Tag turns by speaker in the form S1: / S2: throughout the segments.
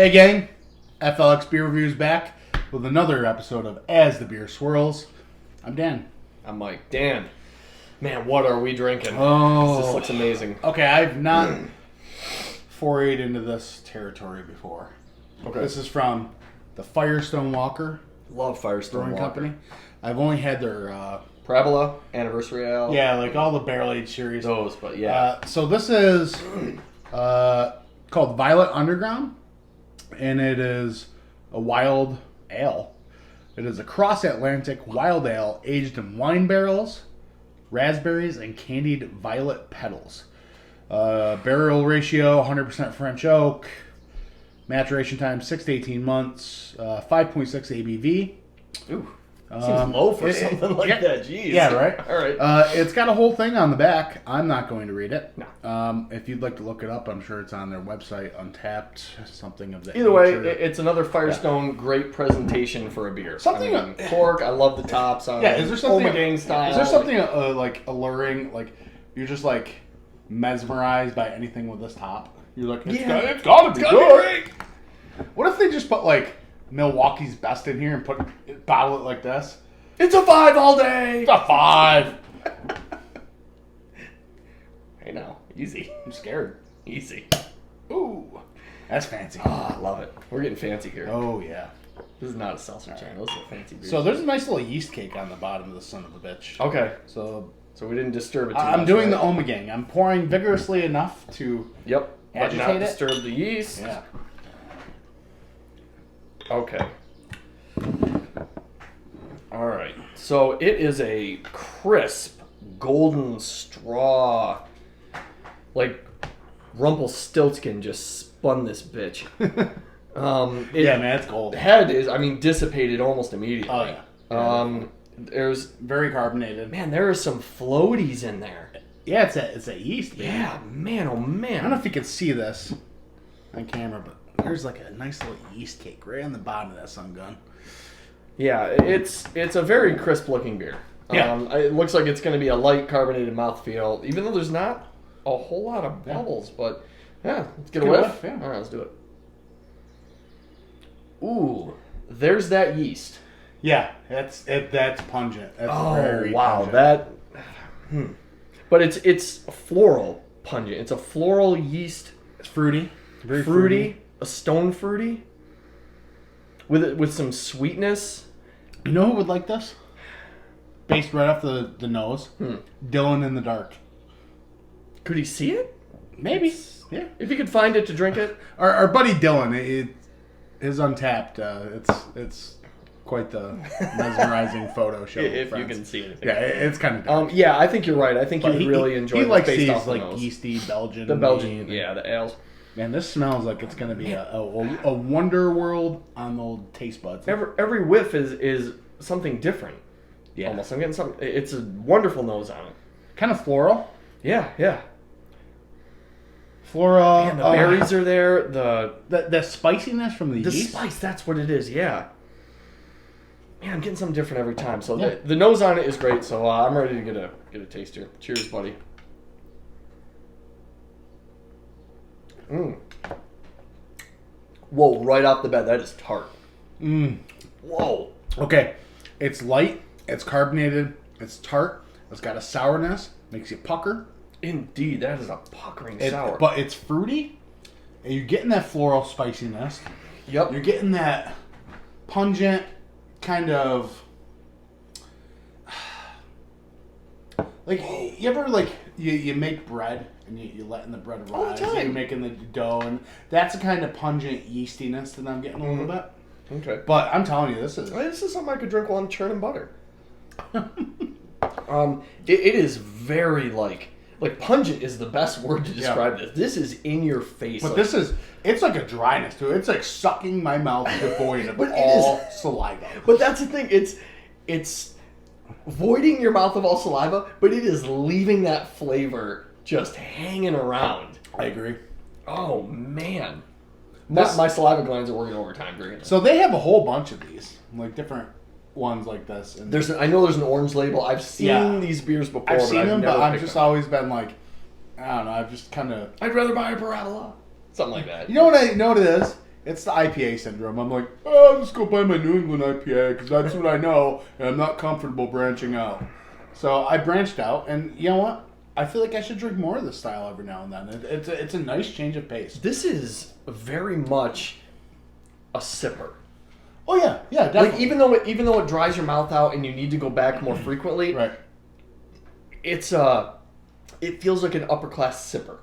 S1: Hey gang, FLX Beer Reviews back with another episode of As the Beer Swirls. I'm Dan.
S2: I'm Mike. Dan, man, what are we drinking?
S1: Oh.
S2: This looks amazing.
S1: Okay, I've not forayed into this territory before.
S2: Okay.
S1: This is from the Firestone Walker
S2: Love Firestone
S1: Brewing
S2: Walker.
S1: Company. I've only had their...
S2: Parabola, Anniversary Ale.
S1: yeah, like all the barrel aged series.
S2: Those, but yeah.
S1: So this is called Violet Underground, and it is a wild ale. It is a cross-Atlantic wild ale aged in wine barrels, raspberries, and candied violet petals. Barrel ratio, 100% French oak. Maturation time, 6 to 18 months. 5.6 ABV.
S2: Ooh. Seems low for something like that. Jeez.
S1: Yeah, right?
S2: All right.
S1: It's got a whole thing on the back. I'm not going to read it.
S2: No.
S1: If you'd like to look it up, I'm sure it's on their website, Untapped, something of that
S2: Either way,
S1: nature.
S2: it's another Firestone great presentation for a beer.
S1: Something...
S2: cork, I love the tops on
S1: yeah, is there something...
S2: Omegang style.
S1: Is there something like alluring, like you're just like mesmerized by anything with this top? You're like, it's gotta be good. What if they just put like Milwaukee's Best in here and bottle it like this?
S2: It's a 5 all day.
S1: It's a 5.
S2: Hey now, easy.
S1: I'm scared.
S2: Easy.
S1: Ooh, that's fancy.
S2: Ah, I love it. We're getting fancy here.
S1: Oh yeah.
S2: This is not a seltzer channel. This is a fancy beer.
S1: So there's a nice little yeast cake on the bottom of the son of a bitch.
S2: Okay.
S1: So
S2: we didn't disturb it too much.
S1: I'm doing
S2: right?
S1: the Omegang. I'm pouring vigorously enough to
S2: Yep. But
S1: agitate
S2: not
S1: it.
S2: disturb the yeast.
S1: Yeah.
S2: Okay. All right. So it is a crisp golden straw. Like Rumpelstiltskin just spun this bitch.
S1: Yeah, man, it's gold.
S2: The head is, dissipated almost immediately.
S1: Oh yeah.
S2: There's,
S1: Very carbonated.
S2: man, there are some floaties in there.
S1: Yeah, it's a yeast. Man.
S2: Yeah, man, oh man.
S1: I don't know if you can see this on camera, but there's like a nice little yeast cake right on the bottom of that sun gun.
S2: Yeah, it's a very crisp looking beer.
S1: Yeah.
S2: It looks like it's going to be a light carbonated mouthfeel, even though there's not a whole lot of bubbles. But yeah, let's get a whiff.
S1: Yeah.
S2: All right, let's do it. Ooh, there's that yeast.
S1: Yeah, that's pungent. That's very
S2: wow,
S1: pungent.
S2: that. But it's floral pungent. It's a floral yeast.
S1: It's fruity. Very
S2: fruity, a stone fruity, with some sweetness.
S1: You know who would like this? Based right off the nose. Dylan in the Dark.
S2: Could he see it?
S1: Maybe. Yeah.
S2: If he could find it to drink it.
S1: Our buddy Dylan, his Untapped. It's quite the mesmerizing photo show.
S2: If you can see it.
S1: Yeah, it's kind of dark.
S2: Yeah, I think you're right. I think
S1: But
S2: you'd really enjoy
S1: he
S2: it
S1: likes
S2: based
S1: these
S2: off the
S1: like
S2: nose.
S1: yeasty Belgian.
S2: The Belgian, yeah, the ales.
S1: Man, this smells like it's gonna be a wonder world on the old taste buds.
S2: Every whiff is something different.
S1: Yeah,
S2: almost. I'm getting something. It's a wonderful nose on it.
S1: kind of floral.
S2: Yeah.
S1: Floral.
S2: And the berries are there.
S1: The spiciness from the yeast.
S2: Spice. That's what it is. Yeah. Man, I'm getting something different every time. So
S1: Yeah.
S2: the nose on it is great. So I'm ready to get a taste here. Cheers, buddy. Whoa! Right off the bat, that is tart. Whoa.
S1: Okay, it's light. It's carbonated. It's tart. It's got a sourness. Makes you pucker.
S2: Indeed, that is a puckering sour.
S1: But it's fruity. And you're getting that floral spiciness.
S2: Yep.
S1: You're getting that pungent kind of like you ever like you make bread and you're letting the bread
S2: All the
S1: rise.
S2: time.
S1: You're making the dough, and that's the kind of pungent yeastiness that I'm getting a little bit.
S2: Okay.
S1: But I'm telling you, this is
S2: something I could drink while I'm churning butter. It is very like pungent is the best word to describe this. This is in your face.
S1: But it's like a dryness to it. It's like sucking my mouth devoid of
S2: But it
S1: all saliva.
S2: But that's the thing. It's voiding your mouth of all saliva, but it is leaving that flavor just hanging around.
S1: I agree.
S2: Oh man, my saliva glands are working overtime drinking this.
S1: So they have a whole bunch of these, like different ones like this. And
S2: I know there's an orange label. I've seen these beers before.
S1: I've seen them, but I've
S2: picked
S1: just
S2: them.
S1: always been like, I don't know. I've just kind of.
S2: I'd rather buy a parabola, something like that.
S1: You know what it is? it's the IPA syndrome. I'm like, oh, I'll just go buy my New England IPA because that's what I know, and I'm not comfortable branching out. So I branched out, and you know what? I feel like I should drink more of this style every now and then. It's a nice change of pace.
S2: This is very much a sipper.
S1: Oh yeah, definitely.
S2: Like even though it dries your mouth out and you need to go back more frequently,
S1: right?
S2: It feels like an upper class sipper.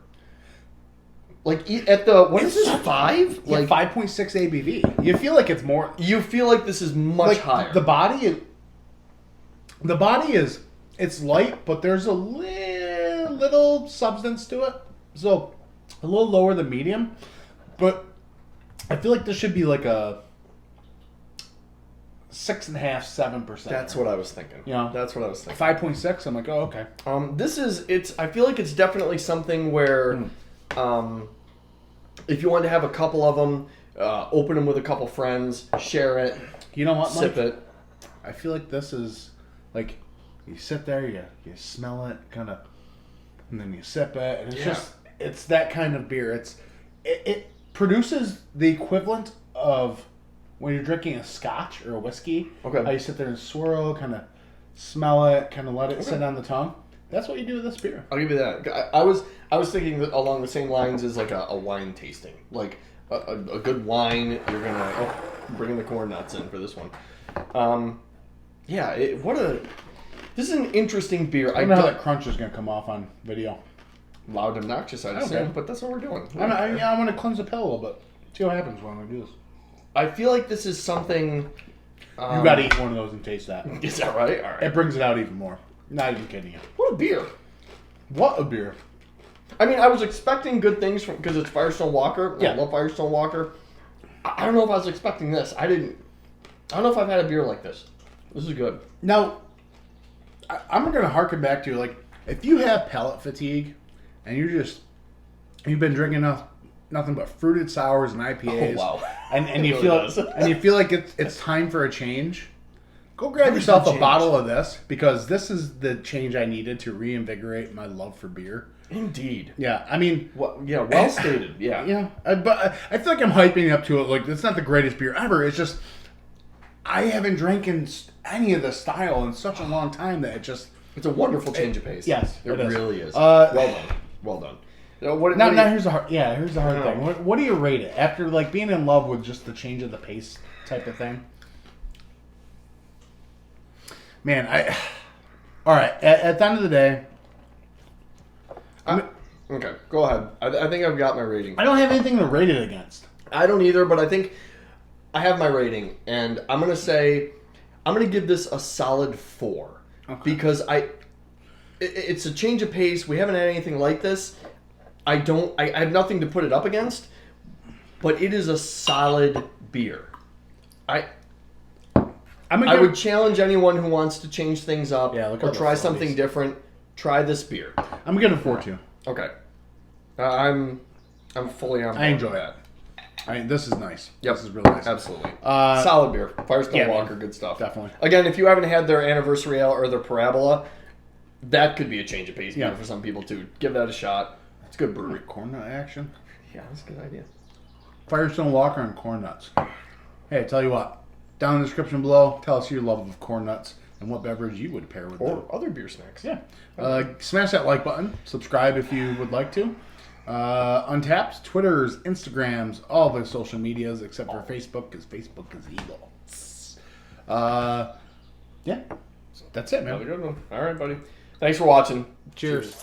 S2: Like at the what is this 5?
S1: Yeah,
S2: Like
S1: 5.6 ABV. You feel like it's more.
S2: You feel like this is much higher.
S1: The body is it's light, but there's a little substance to it, so a little lower than medium. But I feel like this should be like a 6.5%, 7%.
S2: That's what I was thinking.
S1: Yeah,
S2: that's what I was thinking.
S1: 5.6. I'm like, oh, okay.
S2: I feel like it's definitely something where, if you want to have a couple of them, open them with a couple friends, share it.
S1: You know what,
S2: sip
S1: Mike?
S2: it.
S1: I feel like this is like you sit there, you smell it, kind of, and then you sip it, and it's that kind of beer. It produces the equivalent of when you're drinking a scotch or a whiskey.
S2: Okay.
S1: How you sit there and swirl, kind of smell it, kind of let it sit on the tongue. That's what you do with this beer.
S2: I'll give you that. I was thinking that along the same lines as like a wine tasting, like a good wine. You're gonna bring the corn nuts in for this one. This is an interesting beer.
S1: I don't know how that crunch is gonna come off on video.
S2: Loud and obnoxious, I'd assume, but that's what we're doing.
S1: I'm gonna cleanse the pill a little bit. See what happens when I do this.
S2: I feel like this is something.
S1: You gotta eat one of those and taste that.
S2: Is that right? All right.
S1: It brings it out even more. Not even kidding you.
S2: What a beer!
S1: What a beer!
S2: I mean, I was expecting good things because it's Firestone Walker.
S1: Yeah.
S2: I love Firestone Walker. I don't know if I was expecting this. I don't know if I've had a beer like this. This is good.
S1: Now, I'm going to harken back to, like, if you have palate fatigue and you've been drinking nothing but fruited sours and IPAs.
S2: Oh, wow.
S1: And you feel like it's time for a change. Go grab yourself a bottle of this, because this is the change I needed to reinvigorate my love for beer.
S2: Indeed.
S1: Yeah, I mean...
S2: well stated. Yeah.
S1: Yeah, but I feel like I'm hyping up to it. Like, it's not the greatest beer ever. It's just... I haven't drank any of the style in such a long time that it just...
S2: It's a wonderful change of pace.
S1: Yes,
S2: it really is.
S1: Well
S2: done. Well done.
S1: Now here's the hard thing. What do you rate it? After, like, being in love with just the change of the pace type of thing? Man, all right. At the end of the day,
S2: okay, go ahead. I think I've got my rating.
S1: I don't have anything to rate it against.
S2: I don't either, but I think I have my rating, and I'm gonna give this a solid 4 because it's a change of pace. We haven't had anything like this. I have nothing to put it up against, but it is a solid beer. I would challenge anyone who wants to change things up or try something different. Try this beer.
S1: I'm gonna 4 too.
S2: Okay, I'm fully on board.
S1: I enjoy that. This is nice.
S2: Yep.
S1: This is really nice.
S2: Absolutely. Solid beer. Firestone Walker, good stuff.
S1: Definitely.
S2: Again, if you haven't had their anniversary ale or their parabola, that could be a change of pace beer for some people too. Give that a shot. It's good brewery.
S1: Corn nut action.
S2: Yeah, that's a good idea.
S1: Firestone Walker and corn nuts. Hey, tell you what. Down in the description below, tell us your love of corn nuts and what beverage you would pair with them.
S2: Or other beer snacks.
S1: Yeah. Smash that like button. Subscribe if you would like to. Untapped, Twitters, Instagrams, all the social medias except for Facebook, because Facebook is evil. Yeah. That's it, man.
S2: All right, buddy. Thanks for watching.
S1: Cheers.